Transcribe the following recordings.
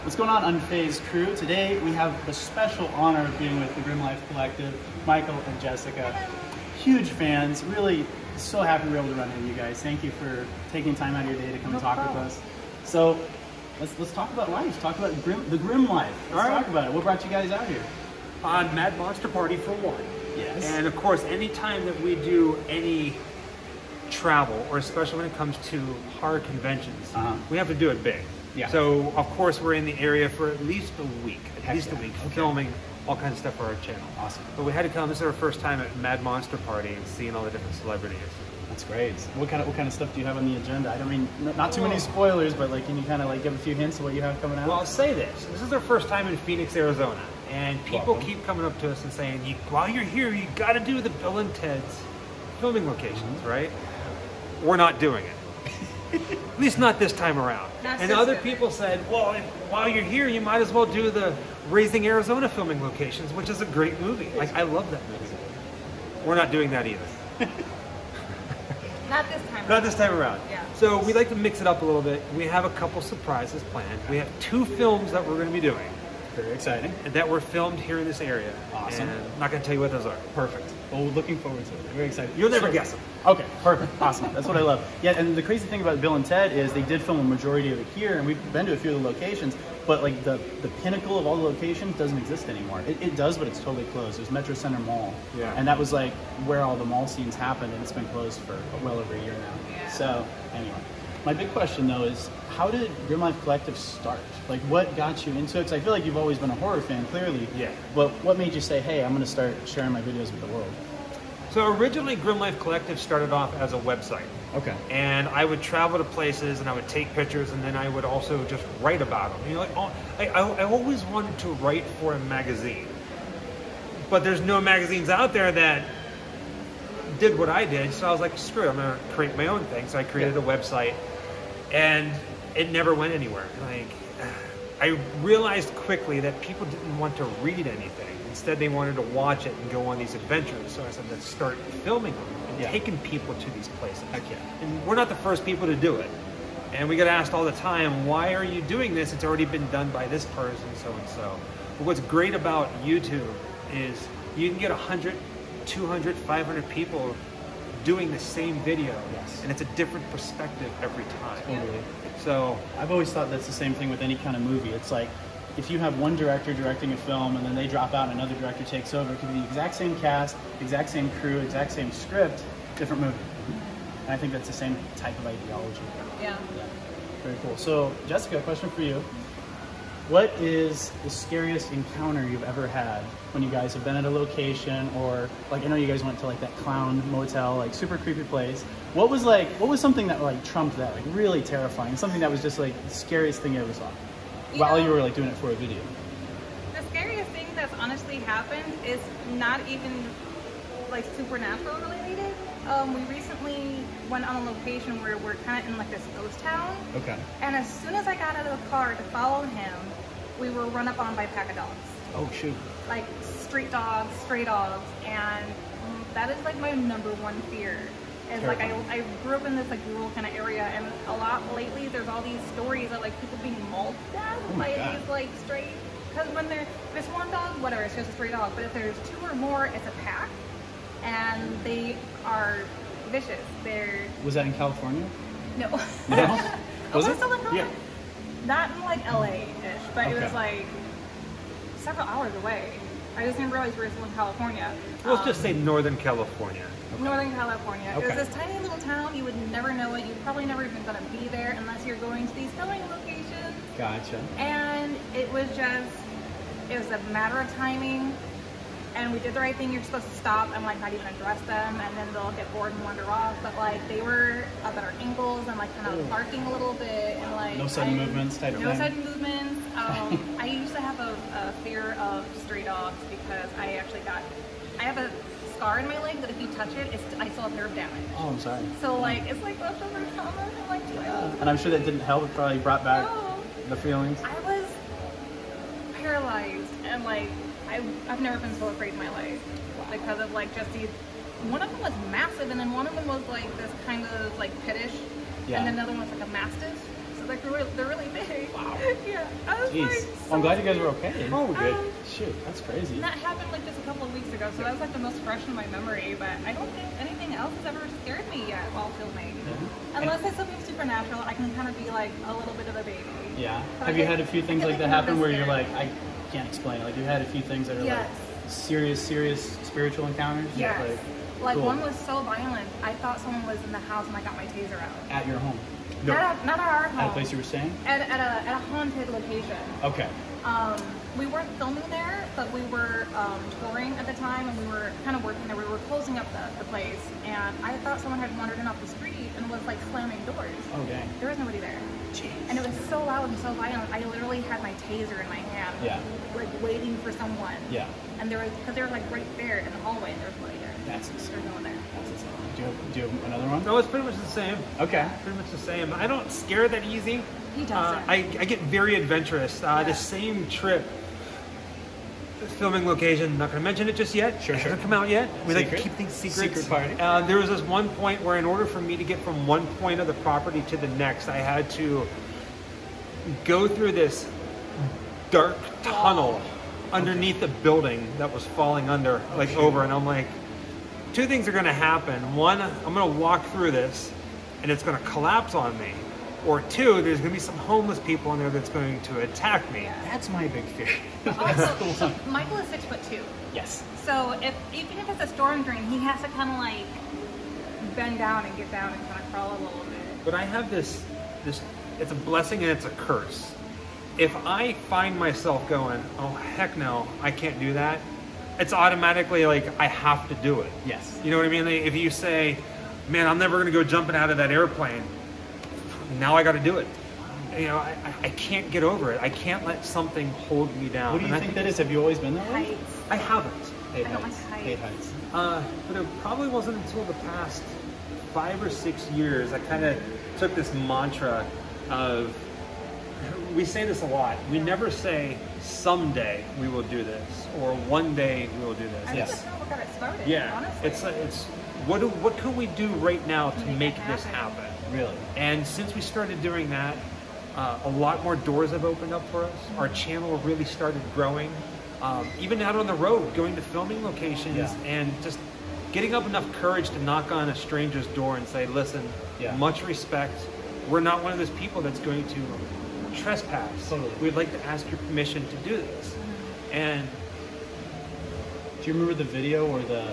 What's going on, Unfazed crew? Today we have the special honor of being with the Grimm-Life Collective, Michael and Jessica. Huge fans, really so happy we were able to run into you guys. Thank you for taking time out of your day to come and talk with us. So let's talk about life, talk about the Grimm-Life. Let's talk about it. What brought you guys out here? On Mad Monster Party for one. Yes. And of course, anytime that we do any travel, or especially when it comes to horror conventions, we have to do it big. Yeah. So of course we're in the area for at least a week, filming all kinds of stuff for our channel. Awesome. But we had to come. This is our first time at Mad Monster Party and seeing all the different celebrities. That's great. What kind of stuff do you have on the agenda? I don't mean not too many spoilers, but like, can you kind of like give a few hints of what you have coming out? Well, I'll say this. This is our first time in Phoenix, Arizona, and people keep coming up to us and saying, "While you're here, you got to do the Bill and Ted's filming locations, right?" We're not doing it. At least not this time around. And other people said, well, while you're here, you might as well do the Raising Arizona filming locations, which is a great movie. Like, I love that movie. We're not doing that either. Not this time around. Not this time around. Yeah. So we like to mix it up a little bit. We have a couple surprises planned. We have 2 films that we're going to be doing. Very exciting. And that were filmed here in this area. Awesome. And I'm not going to tell you what those are. Perfect. Well, we're looking forward to it. Very excited. You'll never guess them. Okay, perfect. Awesome. That's what I love. Yeah, and the crazy thing about Bill and Ted is they did film a majority of it here, and we've been to a few of the locations, but like the pinnacle of all the locations doesn't exist anymore. It does, but it's totally closed. There's Metro Center Mall. Yeah. And that was like where all the mall scenes happened, and it's been closed for well over a year now. Yeah. So, anyway. My big question though is, how did Grimm-Life Collective start? Like, what got you into it? Because I feel like you've always been a horror fan, clearly. Yeah. But what made you say, hey, I'm going to start sharing my videos with the world? So originally, Grimm-Life Collective started off as a website. Okay. And I would travel to places and I would take pictures, and then I would also just write about them. You know, like I always wanted to write for a magazine, but there's no magazines out there that did what I did. So I was like, screw it, I'm gonna create my own thing. So I created a website, and it never went anywhere. Like, I realized quickly that people didn't want to read anything. Instead, they wanted to watch it and go on these adventures. So I said, let's start filming them and taking people to these places. Heck yeah. And we're not the first people to do it. And we get asked all the time, why are you doing this? It's already been done by this person, so-and-so. But what's great about YouTube is you can get 100, 200, 500 people doing the same video. Yes. And it's a different perspective every time. Totally. So I've always thought that's the same thing with any kind of movie. It's like, if you have one director directing a film and then they drop out and another director takes over, it could be the exact same cast, exact same crew, exact same script, different movie. And I think that's the same type of ideology. Yeah. Very cool. So, Jessica, a question for you. What is the scariest encounter you've ever had when you guys have been at a location, or like, I know you guys went to like that clown motel, like super creepy place. What was something that like trumped that, like really terrifying, something that was just like the scariest thing you ever saw while you were like doing it for a video? The scariest thing that's honestly happened is not even like supernatural related. We recently went on a location where we're kind of in like this ghost town. Okay. And as soon as I got out of the car to follow him, we were run up on by a pack of dogs. Oh shoot. Like street dogs, stray dogs, and that is like my #1 fear. It's like I grew up in this like rural kind of area, and a lot lately there's all these stories of like people being mauled to death by these like stray. Because when there's one dog, whatever, it's just a stray dog. But if there's 2 or more, it's a pack, and they are vicious. Was that in California? No. No? Was it? Still in California? Yeah. Not in like LA-ish, but it was like several hours away. I just didn't realize we were still in California. let's just say Northern California. Northern California. Okay. It was this tiny little town. You would never know it. You're probably never even going to be there unless you're going to these filming locations. Gotcha. And it was a matter of timing. And we did the right thing. You're supposed to stop and like not even address them, and then they'll get bored and wander off. But like they were up at our ankles and like kind of barking a little bit, and like no sudden movements type of thing. No sudden movements. I used to have a fear of stray dogs because I have a scar in my leg that if you touch it, I still have nerve damage. Oh, I'm sorry. So like it's like leftover trauma and like and I'm sure that didn't help. It probably brought back the feelings. I was paralyzed, and like I've never been so afraid in my life because of like just these. One of them was massive, and then one of them was like this kind of like pittish, and then another one was like a mastiff. Like they're really big. Wow. Yeah. I was Jeez. like, Well, I'm glad you guys were okay. Oh, we're good. Shoot, that's crazy. And that happened like just a couple of weeks ago, so that was like the most fresh in my memory. But I don't think anything else has ever scared me yet while filming. Unless it's something supernatural, I can kind of be like a little bit of a baby. Yeah. But Have I you get- had a few I things get, like that nervous happen where you're scared. like, I can't explain? Like you had a few things that are Yes. like serious spiritual encounters? Yes. Like cool. one was so violent, I thought someone was in the house and I got my taser out. At your home? No. Not at our home. At a place you were staying? At a haunted location. Okay. We weren't filming there, but we were touring at the time, and we were kind of working there. We were closing up the place, and I thought someone had wandered in off the street and was like slamming doors. Oh, dang. There was nobody there. Jeez. And it was so loud and so violent. I literally had my taser in my hand, Yeah. like waiting for someone. Yeah. And there was, because they were like right there in the hallway, and there was nobody there. That's insane. There's no one there. That's insane. Do you have another one? No, it's pretty much the same. Okay. Pretty much the same. I don't scare that easy. He doesn't. I get very adventurous. The same trip, filming location, not going to mention it just yet. Sure. It hasn't come out yet. We like to Secret? keep things secret. Secret party. There was this one point where in order for me to get from one point of the property to the next, I had to go through this dark tunnel underneath the building that was falling under, over. And I'm like, two things are going to happen. One, I'm going to walk through this and it's going to collapse on me. Or two, there's going to be some homeless people in there that's going to attack me. That's my big fear. Also, Michael is 6'2". Yes. So even if it's a storm drain, he has to kind of like bend down and get down and kind of crawl a little bit. But I have this, it's a blessing and it's a curse. If I find myself going, oh heck no, I can't do that, it's automatically like I have to do it. Yes. You know what I mean? Like, if you say, man, I'm never going to go jumping out of that airplane, now I got to do it. You know, I can't get over it. I can't let something hold me down. What do you think that is? Have you always been that way? Heights. I haven't. Hate I don't heights. like heights. Hate heights. But it probably wasn't until the past 5 or 6 years I kind of took this mantra of, we say this a lot, we never say someday we will do this or one day we will do this. I think Yes. that's not what got it started. Yeah, honestly. it's what can we do right now to make it this happen. happen? Really? And since we started doing that, a lot more doors have opened up for us. Our channel really started growing. Even out on the road, going to filming locations Yeah. and just getting up enough courage to knock on a stranger's door and say, listen, Yeah. much respect. We're not one of those people that's going to trespass. Totally. We'd like to ask your permission to do this. And Do you remember the video or the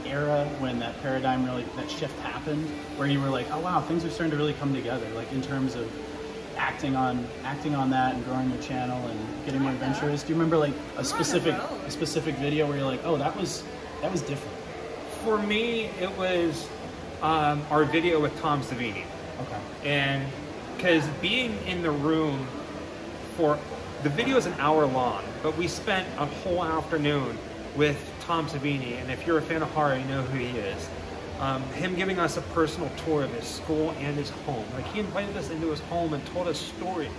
era when that paradigm really, that shift happened, where you were like, oh wow, things are starting to really come together, like in terms of acting on that and growing your channel and getting more adventurous? Do you remember like a specific video where you're like, oh, that was different? for me, it was our video with Tom Savini. Okay. And because being in the room for the video is an hour long, but we spent a whole afternoon with Tom Savini, and if you're a fan of horror, you know who he is. Him giving us a personal tour of his school and his home. Like, he invited us into his home and told us stories.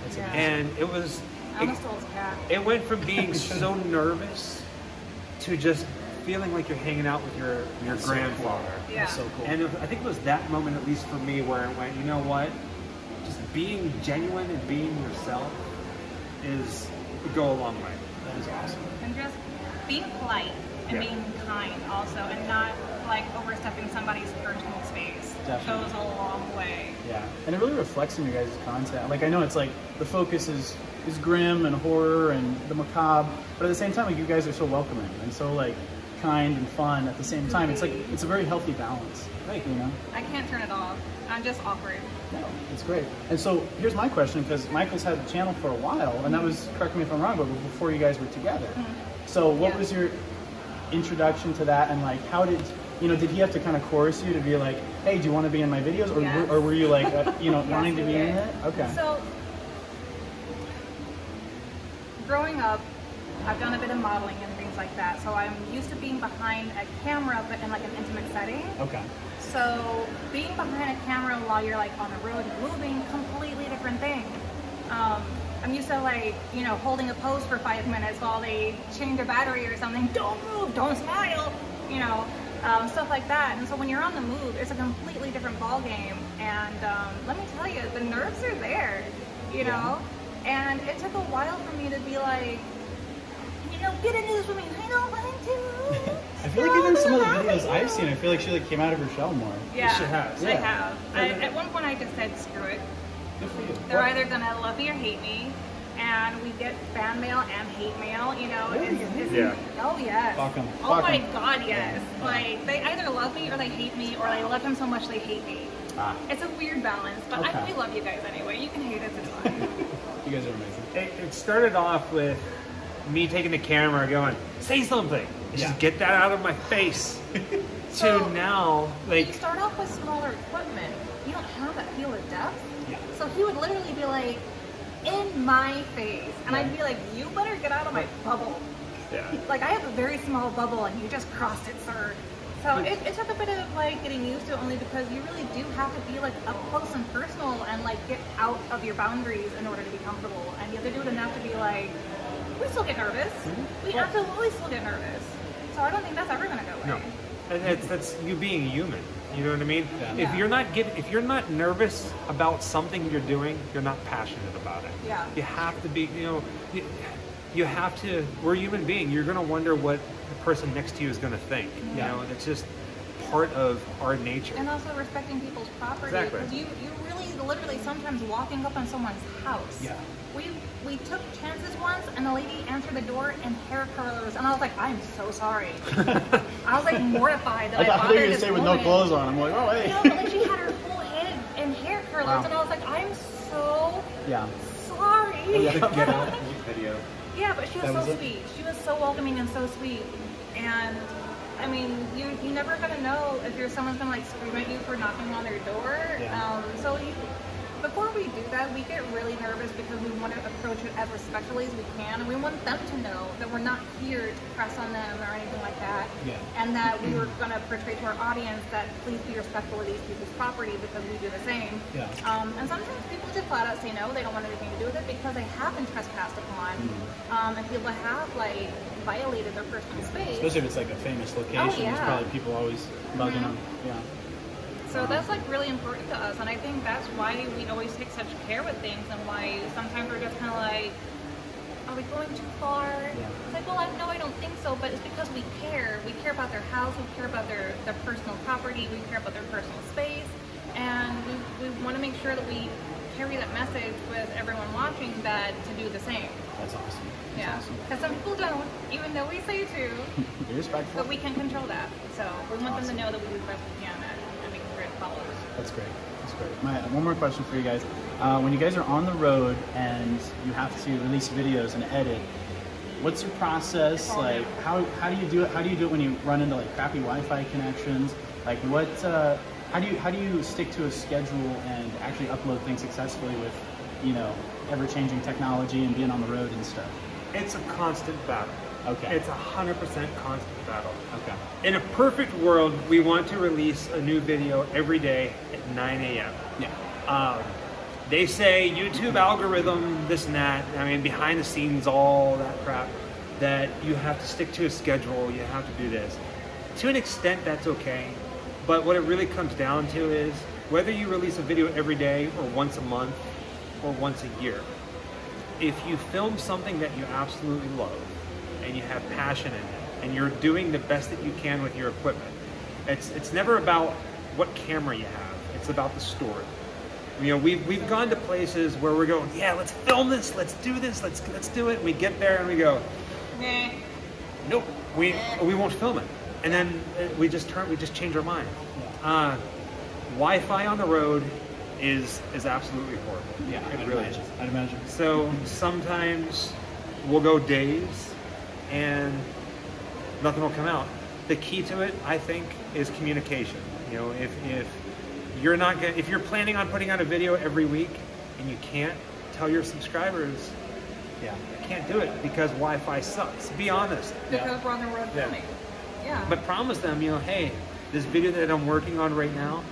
That's Yeah. And it was, I almost told his cat. it went from being so nervous to just feeling like you're hanging out with your That's so grandfather. cool. Yeah. That's so cool. And I think it was that moment, at least for me, where it went, you know what? Just being genuine and being yourself would go a long way. That is awesome. And just being polite and Yeah. being kind also, and not like overstepping somebody's personal space. Definitely. Goes a long way. Yeah, and it really reflects in your guys' content. Like, I know it's like the focus is grim and horror and the macabre, but at the same time, like, you guys are so welcoming and so like kind and fun at the same time. It's like, it's a very healthy balance. Right. You know? I can't turn it off. I'm just awkward. No, it's great. And so here's my question, because Michael's had the channel for a while, and that was, correct me if I'm wrong, but before you guys were together. So what Yeah. was your introduction to that, and like, how did he have to kind of coerce you to be like, hey, do you want to be in my videos, or Yes. or were you like, Yes, wanting to he be in did. it? Okay. So, growing up, I've done a bit of modeling and things like that. So I'm used to being behind a camera, but in like an intimate setting. Okay. So being behind a camera while you're like on the road and moving, completely different thing. I'm used to like, holding a pose for 5 minutes while they change a battery or something. Don't move, don't smile, stuff like that. And so when you're on the move, it's a completely different ball game. And let me tell you, the nerves are there, you know? And it took a while for me to be like, you know, get into this with me. I don't want to. I feel like even some of the videos I've seen, I feel like she like came out of her shell more. Yeah, she has. I have. At one point I just said, screw it. Good for you. They're either gonna love me or hate me. And we get fan mail and hate mail, you know. Yeah. Oh, yes. Fuck 'em. Oh Fuck my 'em. God, yes. Like, they either love me or they hate me, or they love him so much they hate me. It's a weird balance, but we love you guys anyway. You can hate us, it's fine. You guys are amazing. It started off with me taking the camera going, say something. Just get that out of my face. So, to now, like... You start off with smaller equipment. You don't have that feel of depth. Yeah. So he would literally be like, in my face. And I'd be like, you better get out of my bubble. Yeah. Like, I have a very small bubble and you just crossed it, sir. So it took a bit of like getting used to it, only because you really do have to be like up close and personal and like get out of your boundaries in order to be comfortable. And you have to do it enough to be like, we still get nervous. We absolutely still get nervous. So I don't think that's ever gonna go away. No. And that's you being human. You know what I mean? Yeah. If you're not nervous about something you're doing, you're not passionate about it. Yeah. You have to be, you know, you have to, we're a human being. You're gonna wonder what the person next to you is gonna think. You know, it's just part of our nature. And also respecting people's property. Exactly. Because you really literally sometimes walking up on someone's house. Yeah. We took chances once and the lady answered the door in hair curlers and I was like, I'm so sorry. I was like mortified that I thought bothered you were this say with woman. no clothes on. I'm like, oh hey. You know, but like she had her whole head in hair curlers and I was like, I'm so sorry. Get out. Video. Yeah, but she was That so was it? sweet. She was so welcoming and so sweet. And I mean, you never gonna know if someone's gonna like scream at you for knocking on their door. Yeah. Before we do that, we get really nervous because we want to approach it as respectfully as we can, and we want them to know that we're not here to press on them or anything like that. Yeah. And that we were gonna portray to our audience that please be respectful of these people's property because we do the same. Yeah. And sometimes people just flat out say no, they don't want anything to do with it because they have been trespassed upon, and people have like violated their personal space. Especially if it's like a famous location, there's probably people always bugging them. Yeah. So that's like really important to us, and I think that's why we always take such care with things, and why sometimes we're just kind of like, are we going too far? It's like, well, no, I don't think so, but it's because we care. We care about their house, we care about their personal property, we care about their personal space, and we want to make sure that we carry that message with everyone watching that to do the same. That's awesome. Yeah, because some people don't, even though we say to, Be respectful. but we can control that. So we want them to know that we do the best we can and make great followers. That's great. That's great. One more question for you guys. When you guys are on the road and you have to release videos and edit, what's your process? Like, how do you do it? How do you do it when you run into like crappy Wi-Fi connections? Like, how do you stick to a schedule and actually upload things successfully with, you know, ever-changing technology and being on the road and stuff? It's a constant battle. Okay. It's 100% constant battle. Okay. In a perfect world, we want to release a new video every day at 9 a.m. Yeah. They say YouTube algorithm, this and that, I mean, behind the scenes, all that crap, that you have to stick to a schedule, you have to do this. To an extent, that's okay. But what it really comes down to is whether you release a video every day or once a month or once a year, if you film something that you absolutely love and you have passion in it and you're doing the best that you can with your equipment, it's never about what camera you have, it's about the story. You know, we've gone to places where we're going, yeah, let's film this, let's do this, let's do it. And we get there and we go, Nah. nope, we won't film it. And then we just change our mind. Wi-Fi on the road is absolutely horrible. Yeah, it really is. I'd imagine. So sometimes we'll go days and nothing will come out. The key to it, I think, is communication. You know, if you're planning on putting out a video every week and you can't tell your subscribers, I can't do it because Wi-Fi sucks. Be honest. Because we're on the road filming. Yeah. But promise them, you know, hey, this video that I'm working on right now,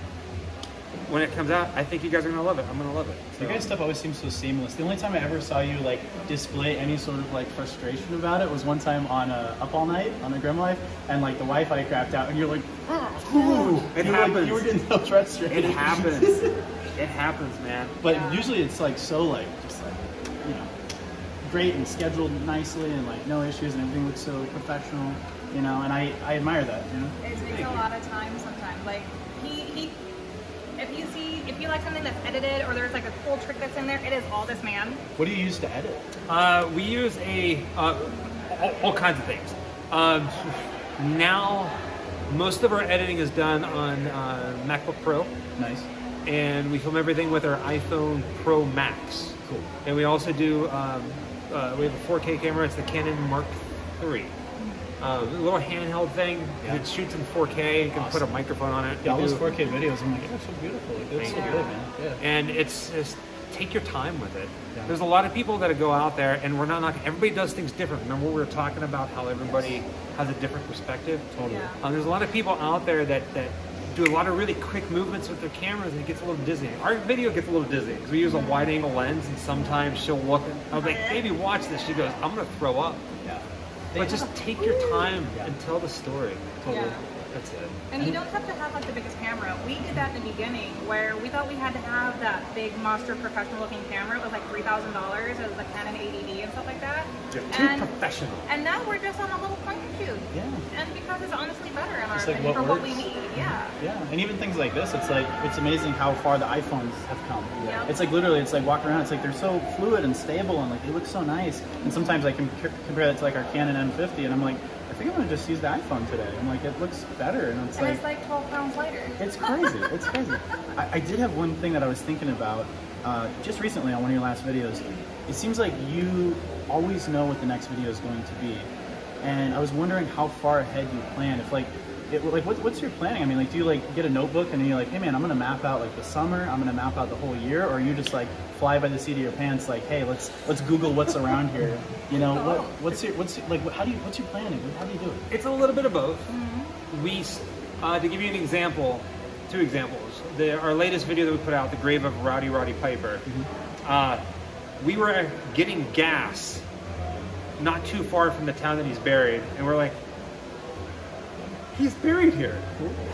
when it comes out, I think you guys are gonna love it. I'm gonna love it. So. Your guys' stuff always seems so seamless. The only time I ever saw you like display any sort of like frustration about it was one time on Up All Night on the Grimm-Life, and like the Wi-Fi crapped out, and you're like, ooh, It happens. You were getting so frustrated. It happens. It happens, man. But usually it's like so like just like, you know, great and scheduled nicely and like no issues and everything looks so professional, you know, and I admire that, you know. It takes a lot of time sometimes. Like if you like something that's edited or there's like a cool trick that's in there, it is all this man. What do you use to edit? We use all kinds of things. Now, most of our editing is done on MacBook Pro. Nice. And we film everything with our iPhone Pro Max. Cool. And we also do, we have a 4K camera. It's the Canon Mark III. A little handheld thing. Yeah. It shoots in 4K. You can put a microphone on it. Yeah, all You those do- 4K videos, I'm like, it's so beautiful. It looks so Thank good, you. man. Yeah. And it's just take your time with it. Yeah. There's a lot of people that go out there, and we're not knocking. Everybody does things different. Remember, we were talking about how everybody has a different perspective. Totally. Yeah. There's a lot of people out there that do a lot of really quick movements with their cameras, and it gets a little dizzying. Our video gets a little dizzying because we use a wide-angle lens, and sometimes she'll look. And I was like, "Baby, watch this." She goes, "I'm gonna throw up." Yeah. But just take your time Yeah. and tell the story. Yeah. That's it. And you don't have to have like the biggest camera. We did that in the beginning where we thought we had to have that big monster professional looking camera. It was like $3,000. It was a Canon 80D and stuff like that. You're too professional. And now we're just on a little point and shoot. Yeah. And because it's honestly better in our It's like opinion for what what we works. need. Yeah. Yeah, and even things like this, it's like, it's amazing how far the iPhones have come. Yeah. It's like literally, it's like walking around, it's like they're so fluid and stable and like they look so nice. And sometimes I can compare that to like our Canon M50 and I'm like, I think I'm gonna just use the iPhone today. I'm like, it looks better, and it's And like, it's like 12 pounds lighter. it's crazy. It's crazy. I did have one thing that I was thinking about just recently on one of your last videos. It seems like you always know what the next video is going to be, and I was wondering how far ahead you plan. If like, what's your planning? I mean, like, do you like get a notebook and you're like, hey man, I'm gonna map out like the summer. I'm gonna map out the whole year, or are you just like fly by the seat of your pants? Like, hey, let's Google what's around here. You know, what's your planning? How do you do it? It's a little bit of both. We, to give you an example, 2 examples. Our latest video that we put out, The Grave of Roddy Piper, we were getting gas not too far from the town that he's buried, and we're like, he's buried here.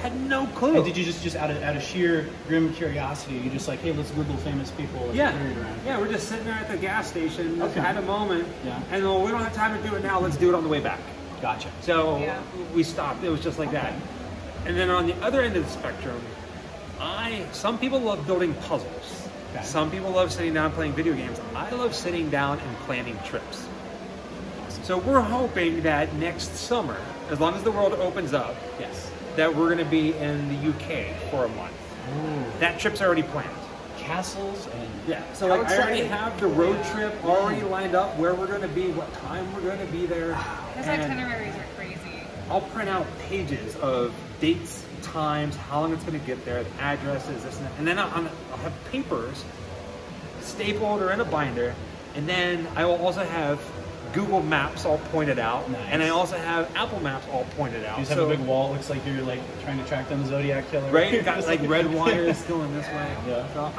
Had no clue. And did you just out of sheer grim curiosity, you just like, hey, let's Google famous people that's buried around? Yeah, we're just sitting there at the gas station, Okay. had a moment, Yeah. and well, we don't have time to do it now, let's do it on the way back. Gotcha. So Yeah. we stopped. It was just like that. And then on the other end of the spectrum, some people love building puzzles. Okay. Some people love sitting down playing video games. I love sitting down and planning trips. So we're hoping that next summer, as long as the world opens up, Yes. that we're going to be in the UK for a month. Ooh. That trip's already planned. Castles and Yeah, so How like I already exciting. have the road trip already lined up, where we're going to be, what time we're going to be there. His and itineraries are crazy. I'll print out pages of dates, times, how long it's going to get there, the addresses, this and that. And then I'll have papers stapled or in a binder, and then I will also have Google Maps all pointed out, Nice. and I also have Apple Maps all pointed out. you just have a big wall. Looks like you're like trying to track down the Zodiac killer. Right, you got like red wires going this way. Yeah. So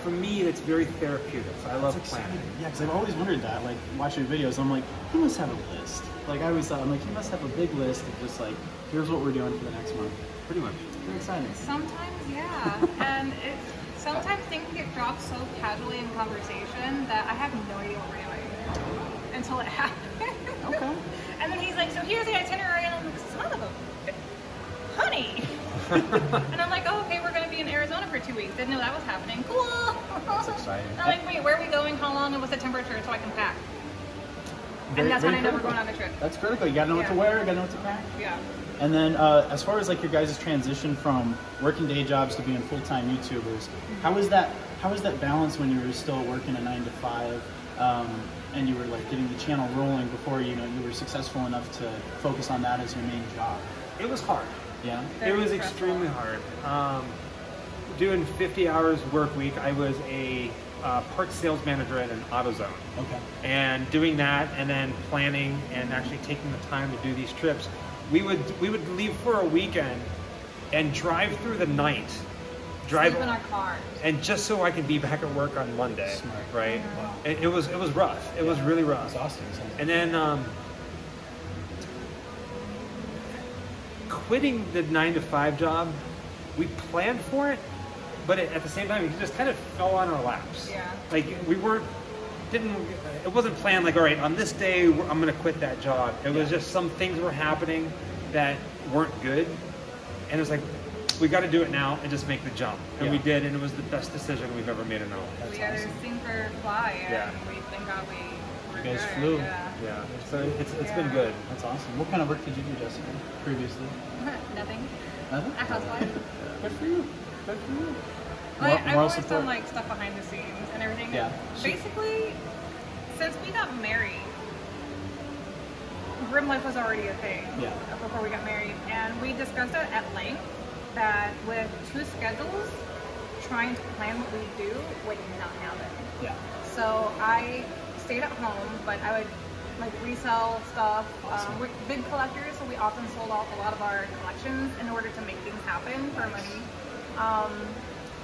for me, it's very therapeutic. So I love That's planning. exciting. Yeah, because I've always wondered that. Like watching your videos, I'm like, he must have a list. Like I always thought, I'm like, he must have a big list of just like, here's what we're doing for the next month. Pretty much. Very exciting. Sometimes, yeah. And sometimes things get dropped so casually in conversation that I have no idea what we're doing until it happens. Okay. And then he's like, so here's the itinerary, and I'm like, son of a honey. And I'm like, oh, okay, we're going to be in Arizona for 2 weeks. Didn't know that was happening. Cool. That's exciting. I'm like, wait, where are we going? How long? And what's the temperature so I can pack? Very- And that's when very I know we're critical. going on a trip. That's critical. You gotta know what to Yeah. wear. You gotta know what to pack. Yeah. And then, as far as like your guys' transition from working day jobs to being full-time YouTubers, how was that balance when you were still working a 9 to 5, and you were like getting the channel rolling before you were successful enough to focus on that as your main job? It was hard. Yeah. Very It was stressful. extremely hard. Doing 50 hours work week, I was a parts sales manager at an AutoZone. Okay. And doing that, and then planning and actually taking the time to do these trips, we would leave for a weekend and drive through the night, drive sleep in our cars. and just so I can be back at work on Monday, Smart. right? Wow. It was rough. It was really rough. Exhausting. And then quitting the 9-to-5 job, we planned for it, but at the same time, it just kind of fell on our laps. Yeah. Like it wasn't planned like, all right, on this day, I'm going to quit that job. It was just some things were happening that weren't good. And it was like, we got to do it now and just make the jump. And we did, and it was the best decision we've ever made in our life. We either sink or fly, and we thank God we were You guys good. flew. Yeah, so it's been good. That's awesome. What kind of work did you do, Jessica, previously? Nothing. Nothing? A housewife. Good for you. Good for you. I've Moral always support. done like stuff behind the scenes and everything. Yeah. Basically, since we got married, Grimm-Life was already a thing. Yeah. Before we got married, and we discussed it at length that with 2 schedules, trying to plan what we do would not happen. Yeah. So I stayed at home, but I would like resell stuff. Awesome. We're big collectors, so we often sold off a lot of our collections in order to make things happen for money.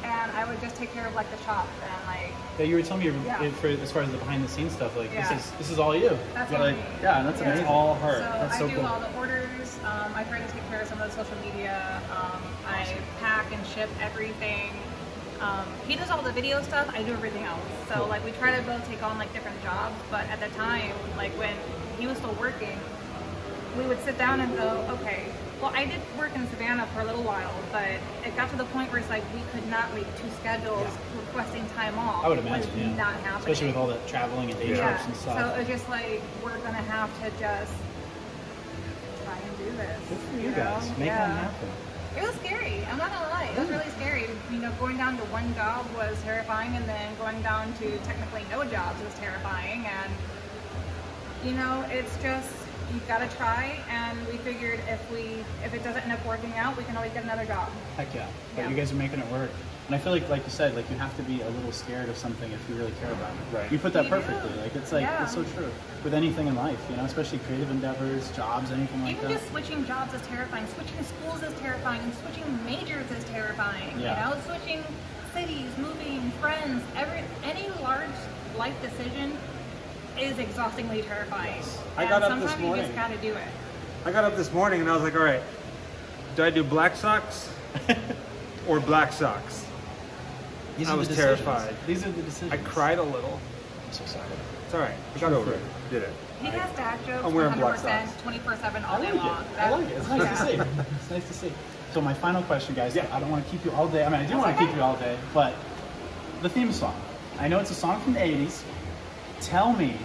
And I would just take care of like the shop and like. Yeah, you were telling me Yeah. as far as the behind the scenes stuff, like Yeah. this is all you. That's You're all like, me. yeah, that's Yeah. amazing. It's all her. So That's I so do cool. all the orders. I try to take care of some of the social media. I pack and ship everything. He does all the video stuff. I do everything else. So Cool. like we try to both take on like different jobs. But at the time, like when he was still working, we would sit down and go, okay. Well, I did work in Savannah for a little while, but it got to the point where it's like we could not make 2 schedules requesting time off. I would imagine, It was yeah. not happening. Especially with all that traveling and day trips and stuff. So it was just like we're gonna have to just try and do this. Good for you know? guys. Make that happen. It was scary. I'm not gonna lie. It was really scary. You know, going down to 1 job was terrifying, and then going down to technically no jobs was terrifying. And you know, it's just you've got to try. And we figured if it doesn't end up working out, we can always get another job. Heck yeah. But Yeah. you guys are making it work. And I feel like you said, like you have to be a little scared of something if you really care about it. Right. You put that You do. perfectly. Like it's like Yeah. it's so true with anything in life, you know, especially creative endeavors, jobs, anything like Even that. just switching jobs is terrifying. Switching schools is terrifying. And switching majors is terrifying. Yeah. You know, switching cities, moving, friends, any large life decision is exhaustingly terrifying. Yes. I And got up this sometimes you morning. just gotta do it. I got up this morning and I was like, all right, do I do black socks or black socks? These I are was the decisions. terrified. These are the decisions. I cried a little. I'm so sorry. It's all right. I got over it. Did it. He has dad jokes I'm wearing black 100%, socks. 24/7 I all day like long. it. I like it. It's nice to see. It's nice to see. So my final question, guys. Yeah. I don't want to keep you all day. I mean, I do want to keep you all day, but the theme song. I know it's a song from the 80s. Tell me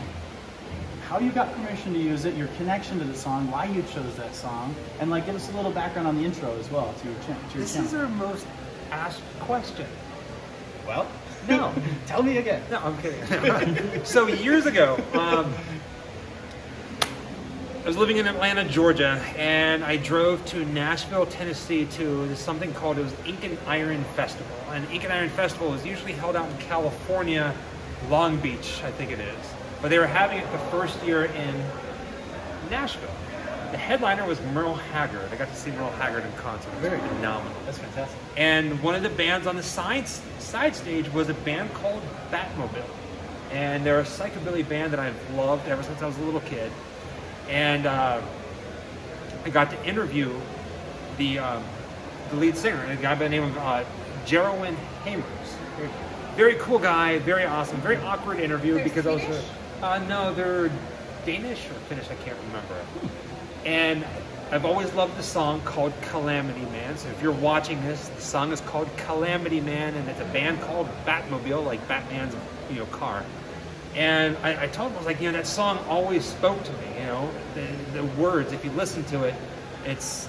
how you got permission to use it, your connection to the song, why you chose that song, and like give us a little background on the intro as well to your channel. This is our most asked question. Well, No. tell me again. No, I'm kidding. So years ago, I was living in Atlanta, Georgia, and I drove to Nashville, Tennessee to something called, it was Ink and Iron Festival. And Ink and Iron Festival is usually held out in California, Long Beach, I think it is. But they were having it the first year in Nashville. The headliner was Merle Haggard. I got to see Merle Haggard in concert. It was Very cool. phenomenal. That's fantastic. And one of the bands on the side stage was a band called Batmobile. And they're a psychobilly band that I've loved ever since I was a little kid. And I got to interview the lead singer, a guy by the name of Jerwin Hamers. Very cool guy, very awesome, very awkward interview They're because Swedish? I was no, they're Danish or Finnish, I can't remember. And I've always loved the song called Calamity Man. So if you're watching this, the song is called Calamity Man, and it's a band called Batmobile, like Batman's car. And I told him, I was like, that song always spoke to me. The words. If you listen to it, it's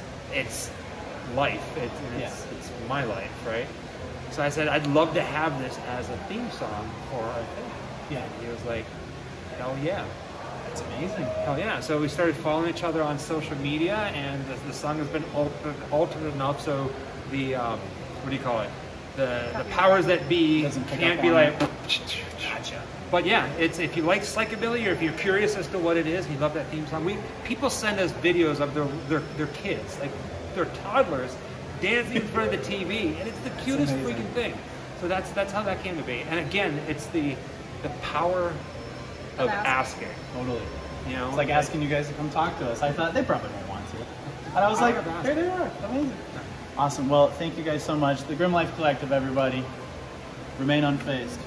life. It's my life, right? So I said, I'd love to have this as a theme song for our thing. Yeah. He was like, hell yeah. That's amazing. Hell yeah. So we started following each other on social media, and the song has been altered enough so the, what do you call it? The powers that be Doesn't pick can't up be on like, it. Gotcha. But yeah, it's if you like psychobilly or if you're curious as to what it is, you love that theme song. People send us videos of their kids, like their toddlers, dancing in front of the TV, and it's the cutest amazing. freaking thing. So that's how that came to be. And again, it's the power of asking. Totally. You know, It's like asking you guys to come talk to us. I thought they probably won't want to. And I was like, here they are. Amazing. Awesome. Well, thank you guys so much. The Grimm-Life Collective, everybody. Remain unfazed.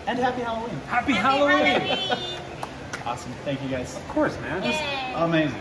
And happy Halloween. Happy Halloween! Halloween! Awesome. Thank you guys. Of course, man. Yay. Amazing.